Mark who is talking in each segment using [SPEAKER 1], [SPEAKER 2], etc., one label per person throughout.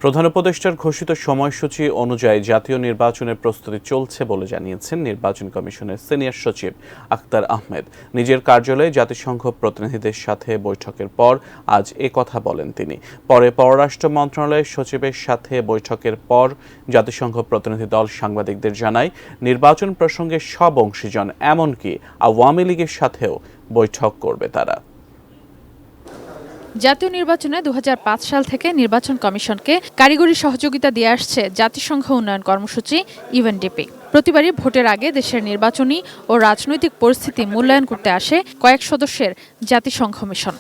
[SPEAKER 1] প্রধান উপদেষ্টার ঘোষিত সময়সূচি অনুযায়ী জাতীয় নির্বাচনের প্রস্তুতি চলছে বলে জানিয়েছেন নির্বাচন কমিশনের সিনিয়র সচিব আখতার আহমেদ। নিজের কার্যালয়ে জাতিসংঘ প্রতিনিধিদের সাথে বৈঠকের পর আজ কথা বলেন তিনি। পরে পররাষ্ট্র মন্ত্রণালয়ের সচিবের সাথে বৈঠকের পর জাতিসংঘ প্রতিনিধি দল সাংবাদিকদের জানায়, নির্বাচন প্রসঙ্গে সব অংশীজন এমনকি আওয়ামী লীগের সাথেও বৈঠক করবে তারা।
[SPEAKER 2] জাতীয় নির্বাচনে 2005 সাল থেকে নির্বাচন কমিশনকে কারিগরি সহযোগিতা দিয়ে আসছে জাতিসংঘ উন্নয়ন কর্মসূচি ইউএনডিপি। প্রতিবারই ভোটের আগে দেশের নির্বাচনী ও রাজনৈতিক পরিস্থিতি মূল্যায়ন করতে আসে কয়েক সদস্যের জাতিসংঘ মিশন।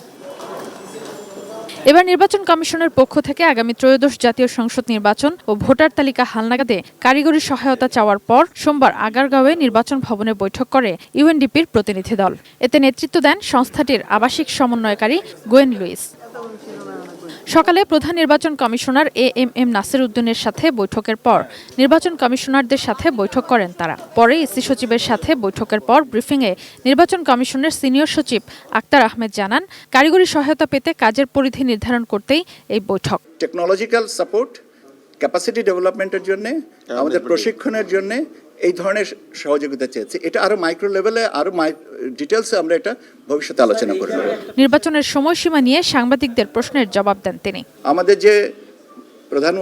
[SPEAKER 2] এবার নির্বাচন কমিশনের পক্ষ থেকে আগামী ত্রয়োদশ জাতীয় সংসদ নির্বাচন ও ভোটার তালিকা হালনাগাদে কারিগরি সহায়তা চাওয়ার পর সোমবার আগারগাঁওয়ে নির্বাচন ভবনে বৈঠক করে ইউএনডিপির প্রতিনিধি দল। এতে নেতৃত্ব দেন সংস্থাটির আবাসিক সমন্বয়কারী গোয়েন লুইস। সকালে প্রধান নির্বাচন কমিশনার এএমএম নাসির উদ্দিনের সাথে বৈঠকের পর নির্বাচন কমিশনারদের সাথে বৈঠক করেন তারা। পরে ইসি সচিবের সাথে বৈঠকের পর ব্রিফিংয়ে নির্বাচন কমিশনের সিনিয়র সচিব আখতার আহমেদ জানান, কারিগরি সহায়তা পেতে কাজের পরিধি নির্ধারণ করতেই এই বৈঠক।
[SPEAKER 3] টেকনোলজিক্যাল সাপোর্ট, ক্যাপাসিটি ডেভেলপমেন্টের জন্য, আমাদের প্রশিক্ষণের জন্য এই ধরনের সহযোগিতা চেয়েছে। এটা আরো মাইক্রো লেভেলে, আরো ডিটেলসে আমরা এটা ভবিষ্যতে আলোচনা করব।
[SPEAKER 2] নির্বাচনের সময়সীমা নিয়ে সাংবাদিকদের প্রশ্নের জবাব দেন তিনি।
[SPEAKER 3] আমাদের যে প্রধান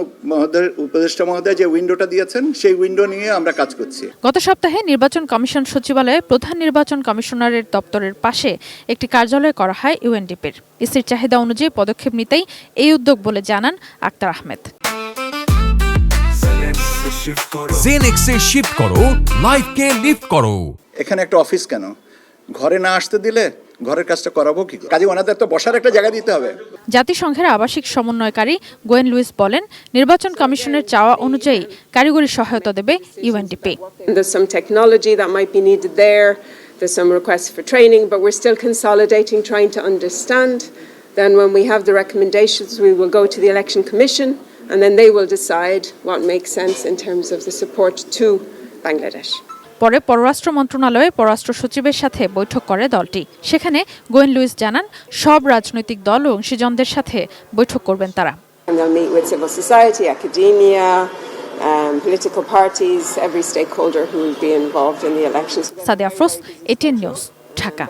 [SPEAKER 3] উপদেষ্টা মহোদয় যে উইন্ডোটা দিয়েছেন, সেই উইন্ডো নিয়ে আমরা কাজ করছি।
[SPEAKER 2] গত সপ্তাহে নির্বাচন কমিশন সচিবালয়ে প্রধান নির্বাচন কমিশনারের দপ্তরের পাশে একটি কার্যালয় করা হয় ইউএনডিপির। ইসির চাহিদা অনুযায়ী পদক্ষেপ নিতেই এই উদ্যোগ বলে জানান আখতার আহমেদ।
[SPEAKER 4] জেনেক্সে শিফট করো, লাইফকে লিফট করো।
[SPEAKER 3] এখানে একটা অফিস কেন? ঘরে না আসতে দিলে ঘরের কাজটা করাবো কি? কাজে ওনাদের তো বসার একটা জায়গা দিতে হবে।
[SPEAKER 2] জাতিসংঘের আবাসিক সমন্বয়কারী গোয়েন লুইস বলেন, নির্বাচন কমিশনের চাওয়া অনুযায়ী কারিগরি সহায়তা দেবে UNDP.
[SPEAKER 5] There's some technology that might be needed there. There's some requests for training, but we're still consolidating, trying to understand. Then when we have the recommendations, we will go to the Election Commission, and then they will decide what makes sense in terms of the support to Bangladesh.
[SPEAKER 2] পরে পররাষ্ট্র মন্ত্রণালয়ে পররাষ্ট্র সচিবের সাথে বৈঠক করে দলটি। সেখানে গোয়েন লুইস জানান, সব রাজনৈতিক দল ও অংশীজনদের সাথে বৈঠক করবেন তারা।
[SPEAKER 5] And they'll meet with civil society, academia, political parties, every stakeholder who will be involved in the elections.
[SPEAKER 2] Sadia Afroz, ATN news, Dhaka.